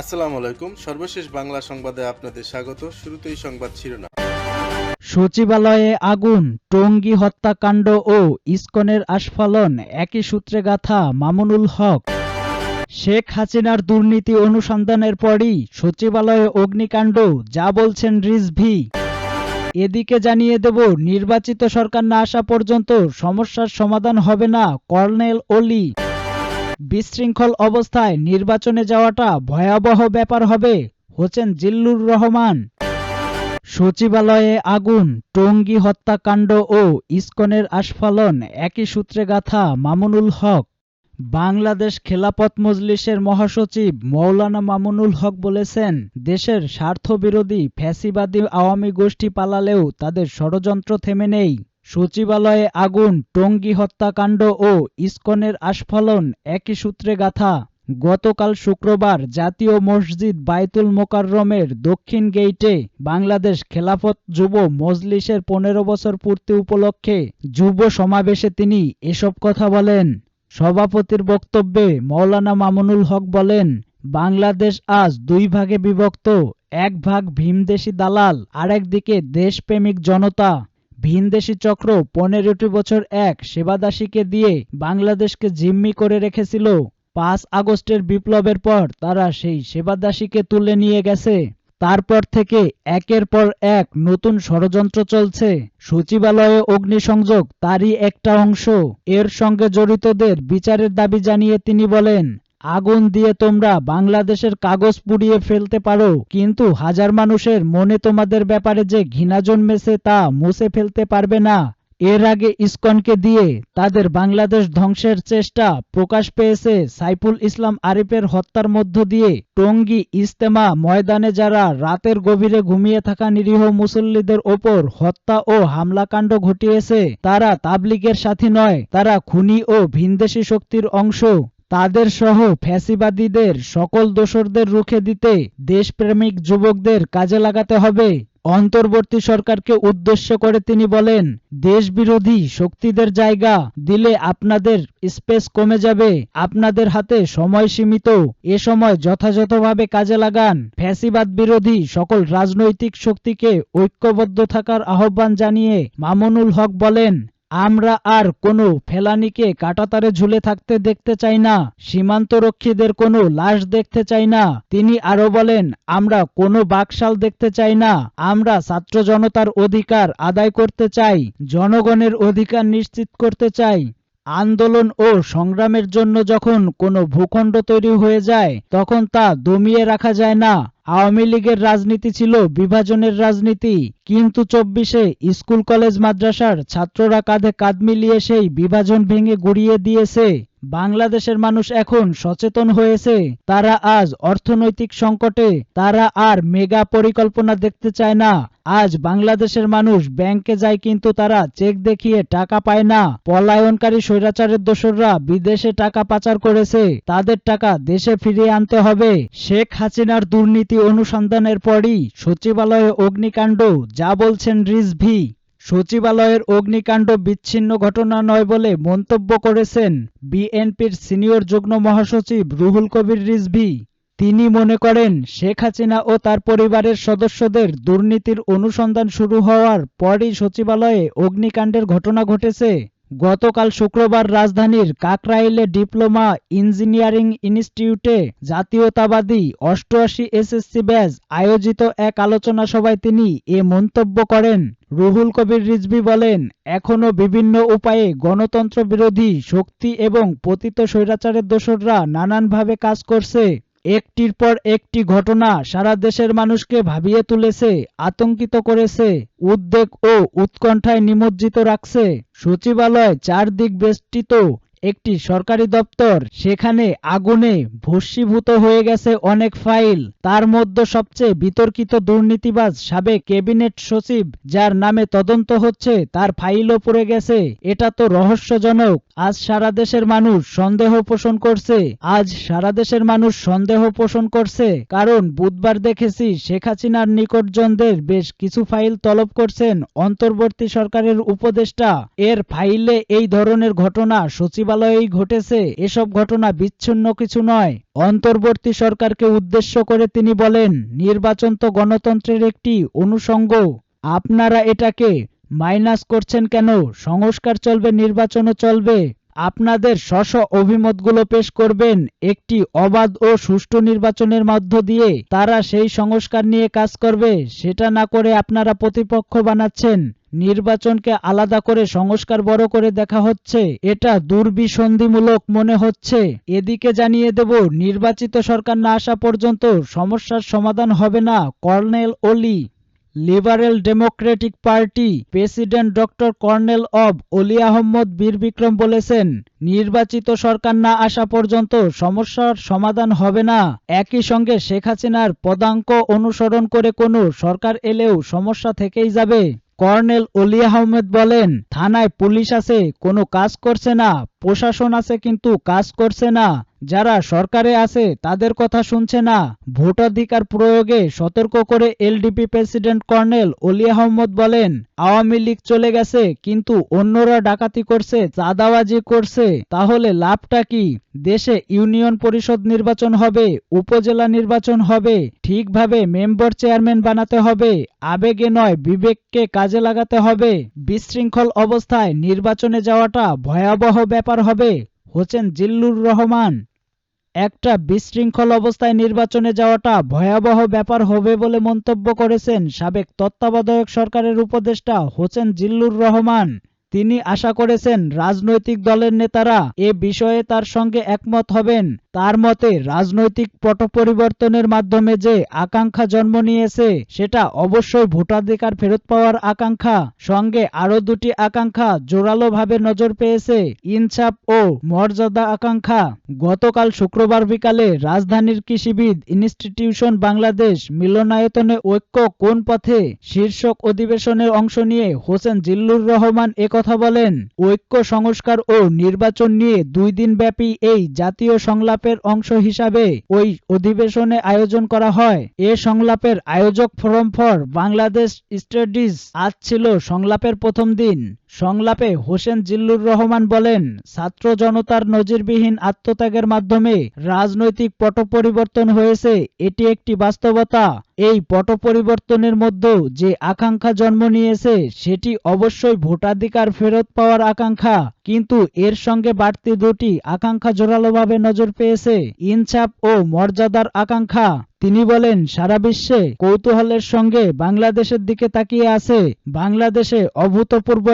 আসসালামু আলাইকুম। সর্বশেষ বাংলা সংবাদে আপনাদের স্বাগত। শুরুতেই সংবাদ শিরোনাম। সচিবালয়ে আগুন, টঙ্গী হত্যাকাণ্ড ও ইসকনের আস্ফালন একই সূত্রে গাঁথা মামুনুল হক। শেখ হাসিনার দুর্নীতি অনুসন্ধানের পরই সচিবালয়ে অগ্নিকাণ্ড, যা বলছেন রিজভী। এদিকে জানিয়ে দেব, নির্বাচিত সরকার না আসা পর্যন্ত সমস্যার সমাধান হবে না, কর্নেল ওলি। বিশৃঙ্খল অবস্থায় নির্বাচনে যাওয়াটা ভয়াবহ ব্যাপার হবে, হোসেন জিল্লুর রহমান। সচিবালয়ে আগুন, টঙ্গী হত্যাকাণ্ড ও ইসকনের আস্ফালন একই সূত্রে গাঁথা মামুনুল হক। বাংলাদেশ খেলাফত মজলিসের মহাসচিব মৌলানা মামুনুল হক বলেছেন, দেশের স্বার্থবিরোধী ফ্যাসিবাদী আওয়ামী গোষ্ঠী পালালেও তাদের ষড়যন্ত্র থেমে নেই। সচিবালয়ে আগুন, টঙ্গী হত্যাকাণ্ড ও ইসকনের আস্ফালন একই সূত্রে গাঁথা। গতকাল শুক্রবার জাতীয় মসজিদ বায়তুল মোকাররমের দক্ষিণ গেইটে বাংলাদেশ খেলাফত যুব মজলিসের ১৫ বছর পূর্তি উপলক্ষে যুব সমাবেশে তিনি এসব কথা বলেন। সভাপতির বক্তব্যে মৌলানা মামুনুল হক বলেন, বাংলাদেশ আজ দুই ভাগে বিভক্ত। এক ভাগ ভিনদেশি দালাল, আরেকদিকে দেশপ্রেমিক জনতা। ভিনদেশি চক্র ১৫টি বছর এক সেবাদাসীকে দিয়ে বাংলাদেশকে জিম্মি করে রেখেছিল। ৫ আগস্টের বিপ্লবের পর তারা সেই সেবাদাসীকে তুলে নিয়ে গেছে। তারপর থেকে একের পর এক নতুন ষড়যন্ত্র চলছে। সচিবালয়ে অগ্নিসংযোগ তারই একটা অংশ। এর সঙ্গে জড়িতদের বিচারের দাবি জানিয়ে তিনি বলেন, আগুন দিয়ে তোমরা বাংলাদেশের কাগজ পুড়িয়ে ফেলতে পারো, কিন্তু হাজার মানুষের মনে তোমাদের ব্যাপারে যে ঘৃণা জন্মেছে তা মুছে ফেলতে পারবে না। এর আগে ইসকনকে দিয়ে তাদের বাংলাদেশ ধ্বংসের চেষ্টা প্রকাশ পেয়েছে সাইফুল ইসলাম আরিফের হত্যার মধ্য দিয়ে। টঙ্গী ইজতেমা ময়দানে যারা রাতের গভীরে ঘুমিয়ে থাকা নিরীহ মুসল্লিদের ওপর হত্যা ও হামলাকাণ্ড ঘটিয়েছে, তারা তাবলিগের সাথী নয়, তারা খুনি ও ভিনদেশি শক্তির অংশ। তাদের সহ ফ্যাসিবাদীদের সকল দোসরদের রুখে দিতে দেশপ্রেমিক যুবকদের কাজে লাগাতে হবে। অন্তর্বর্তী সরকারকে উদ্দেশ্য করে তিনি বলেন, দেশবিরোধী শক্তিদের জায়গা দিলে আপনাদের স্পেস কমে যাবে, আপনাদের হাতে সময় সীমিত। এ সময় যথাযথভাবে কাজে লাগান। ফ্যাসিবাদ বিরোধী সকল রাজনৈতিক শক্তিকে ঐক্যবদ্ধ থাকার আহ্বান জানিয়ে মামুনুল হক বলেন, আমরা আর কোনো ফেলানিকে কাঁটাতারে ঝুলে থাকতে দেখতে চাই না, সীমান্তরক্ষীদের কোনো লাশ দেখতে চাই না। তিনি আরো বলেন, আমরা কোনো বাকশাল দেখতে চাই না, আমরা ছাত্র জনতার অধিকার আদায় করতে চাই, জনগণের অধিকার নিশ্চিত করতে চাই। আন্দোলন ও সংগ্রামের জন্য যখন কোনো ভূখণ্ড তৈরি হয়ে যায়, তখন তা দমিয়ে রাখা যায় না। আওয়ামী লীগের রাজনীতি ছিল বিভাজনের রাজনীতি, কিন্তু ২৪-এ স্কুল কলেজ মাদ্রাসার ছাত্ররা কাঁধে কাঁধ মিলিয়ে সেই বিভাজন ভেঙে গুড়িয়ে দিয়েছে। বাংলাদেশের মানুষ এখন সচেতন হয়েছে। তারা আজ অর্থনৈতিক সংকটে, তারা আর মেগা পরিকল্পনা দেখতে চায় না। আজ বাংলাদেশের মানুষ ব্যাংকে যায়, কিন্তু তারা চেক দেখিয়ে টাকা পায় না। পলায়নকারী স্বৈরাচারের দোসররা বিদেশে টাকা পাচার করেছে, তাদের টাকা দেশে ফিরিয়ে আনতে হবে। শেখ হাসিনার দুর্নীতি অনুসন্ধানের পরই সচিবালয়ে অগ্নিকাণ্ড, যা বলছেন রিজভী। সচিবালয়ের অগ্নিকাণ্ড বিচ্ছিন্ন ঘটনা নয় বলে মন্তব্য করেছেন বিএনপির সিনিয়র যুগ্ম মহাসচিব রুহুল কবির রিজভী। তিনি মনে করেন, শেখ হাসিনা ও তার পরিবারের সদস্যদের দুর্নীতির অনুসন্ধান শুরু হওয়ার পরই সচিবালয়ে অগ্নিকাণ্ডের ঘটনা ঘটেছে। গতকাল শুক্রবার রাজধানীর কাকরাইলে ডিপ্লোমা ইঞ্জিনিয়ারিং ইনস্টিটিউটে জাতীয়তাবাদী ৮৮ এসএসসি ব্যাচ আয়োজিত এক আলোচনা সভায় তিনি এ মন্তব্য করেন। রুহুল কবির রিজভী বলেন, এখনো বিভিন্ন উপায়ে গণতন্ত্র বিরোধী শক্তি এবং পতিত স্বৈরাচারের দোসররা নানানভাবে কাজ করছে। একটির পর একটি ঘটনা সারা দেশের মানুষকে ভাবিয়ে তুলেছে, আতঙ্কিত করেছে, উদ্বেগ ও উৎকণ্ঠায় নিমজ্জিত রাখছে। সচিবালয় চারদিক বেষ্টিত একটি সরকারি দপ্তর, সেখানে আগুনে ভস্মীভূত হয়ে গেছে অনেক ফাইল। তার মধ্যে সবচেয়ে বিতর্কিত দুর্নীতিবাজ সাবেক ক্যাবিনেট সচিব, যার নামে তদন্ত হচ্ছে, তার ফাইলও পড়ে গেছে। এটা তো রহস্যজনক। আজ সারা দেশের মানুষ সন্দেহ পোষণ করছে, কারণ বুধবার দেখেছি শেখ হাসিনার নিকটজনদের বেশ কিছু ফাইল তলব করছেন অন্তর্বর্তী সরকারের উপদেষ্টা। এর ফাইলে এই ধরনের ঘটনা সচিবালয় সচিবালয়েই ঘটেছে। এসব ঘটনা বিচ্ছিন্ন কিছু নয়। অন্তর্বর্তী সরকারকে উদ্দেশ্য করে তিনি বলেন, নির্বাচন তো গণতন্ত্রের একটি অনুষঙ্গ। আপনারা এটাকে মাইনাস করছেন কেন? সংস্কার চলবে, নির্বাচনও চলবে। আপনাদের স্ব অভিমতগুলো পেশ করবেন। একটি অবাধ ও সুষ্ঠু নির্বাচনের মধ্য দিয়ে তারা সেই সংস্কার নিয়ে কাজ করবে। সেটা না করে আপনারা প্রতিপক্ষ বানাচ্ছেন। নির্বাচনকে আলাদা করে সংস্কার বড় করে দেখা হচ্ছে। এটা দুর্বিসন্ধিমূলক মনে হচ্ছে। এদিকে জানিয়ে দেব, নির্বাচিত সরকার না আসা পর্যন্ত সমস্যার সমাধান হবে না। কর্নেল ওলি। Liberal Democratic party president doctor colonel of অলি আহমদ বীর বিক্রম বলেছেন, নির্বাচিত সরকার না আসা পর্যন্ত সমস্যার সমাধান হবে না। একই সঙ্গে শেখ হাসিনার পদাঙ্ক অনুসরণ করে কোনো সরকার এলেও সমস্যা থেকেই যাবে। কর্নেল অলি আহমেদ বলেন, থানায় পুলিশ আছে, কোনো কাজ করছে না। প্রশাসন আছে, কিন্তু কাজ করছে না। যারা সরকারে আছে তাদের কথা শুনছে না। ভোটাধিকার প্রয়োগে সতর্ক করে এলডিপি প্রেসিডেন্ট কর্নেল অলি আহমদ বলেন, আওয়ামী লীগ চলে গেছে, কিন্তু অন্যরা ডাকাতি করছে, চাঁদাবাজি করছে। তাহলে লাভটা কি? দেশে ইউনিয়ন পরিষদ নির্বাচন হবে, উপজেলা নির্বাচন হবে, ঠিকভাবে মেম্বার চেয়ারম্যান বানাতে হবে। আবেগে নয়, বিবেককে কাজে লাগাতে হবে। বিশৃঙ্খল অবস্থায় নির্বাচনে যাওয়াটা ভয়াবহ ব্যাপার হবে। হোসেন জিল্লুর রহমান। একটা বিশৃঙ্খল অবস্থায় নির্বাচনে যাওয়াটা ভয়াবহ ব্যাপার হবে বলে মন্তব্য করেছেন সাবেক তত্ত্বাবধায়ক সরকারের উপদেষ্টা হোসেন জিল্লুর রহমান। তিনি আশা করেছেন রাজনৈতিক দলের নেতারা এ বিষয়ে তার সঙ্গে একমত হবেন। তার মতে, রাজনৈতিক পট পরিবর্তনের মাধ্যমে যে আকাঙ্ক্ষা জন্ম নিয়েছে সেটা অবশ্যই ভোটাধিকার ফেরত পাওয়ার আকাঙ্ক্ষা। সঙ্গে আরো দুটি আকাঙ্ক্ষা জোরালোভাবে নজর পেয়েছে, ইনসাফ ও মর্যাদা আকাঙ্ক্ষা। গতকাল শুক্রবার বিকালে রাজধানীর কৃষিবিদ ইনস্টিটিউশন বাংলাদেশ মিলনায়তনে ঐক্য কোন পথে শীর্ষক অধিবেশনের অংশ নিয়ে হোসেন জিল্লুর রহমান একথা বলেন। ঐক্য, সংস্কার ও নির্বাচন নিয়ে 2 দিন ব্যাপী এই জাতীয় সংলাপের অংশ হিসাবে ওই অধিবেশনে আয়োজন করা হয়। এ সংলাপের আয়োজক ফোরাম ফর বাংলাদেশ স্টাডিজ। আজ ছিল সংলাপের প্রথম দিন। সংলাপে হোসেন জিল্লুর রহমান বলেন, ছাত্র জনতার নজিরবিহীন আত্মত্যাগের মাধ্যমে রাজনৈতিক পট পরিবর্তন হয়েছে, এটি একটি বাস্তবতা। এই পট পরিবর্তনের মধ্যেও যে আকাঙ্ক্ষা জন্ম নিয়েছে সেটি অবশ্যই ভোটাধিকার ফেরত পাওয়ার আকাঙ্ক্ষা। কিন্তু এর সঙ্গে বাড়তি দুটি আকাঙ্ক্ষা জোরালোভাবে নজর পেয়েছে, ইনসাফ ও মর্যাদার আকাঙ্ক্ষা। তিনি বলেন, সারা বিশ্বে কৌতূহলের সঙ্গে বাংলাদেশের দিকে তাকিয়ে আছে। বাংলাদেশে অভূতপূর্ব